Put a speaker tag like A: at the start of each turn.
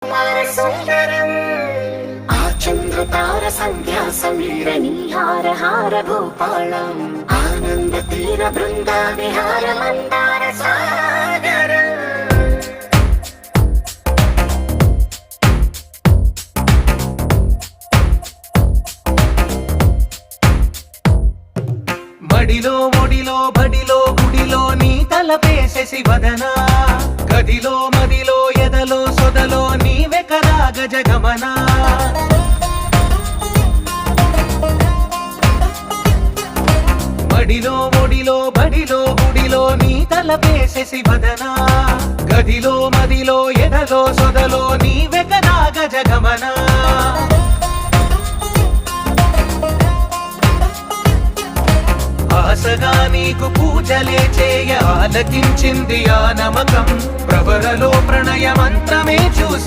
A: సుందరం ఆ చంద్రతార సంధ్యా సమీరనీహార హార భూపాళం ఆనంద తీర బృంద విహార మందార సాగరం.
B: మడిలో ఒడిలో బడిలో గుడిలో నీ తలపేసేసి వదనా గదిలో మదిలో ఎదలో సొదలో నీవే కదా గజగమనా. మడిలో ఒడిలో బడిలో గుడిలో నీ తలపేసేసి వదనా గదిలో మదిలో ఎదలో సొదలో నీవే కదా గజగమనా. ఆశగా నీకు పూజలే చేయ ఆలకించింది ఆ నమకం ప్రవరలో ప్రణయ మంత్రమే చూసి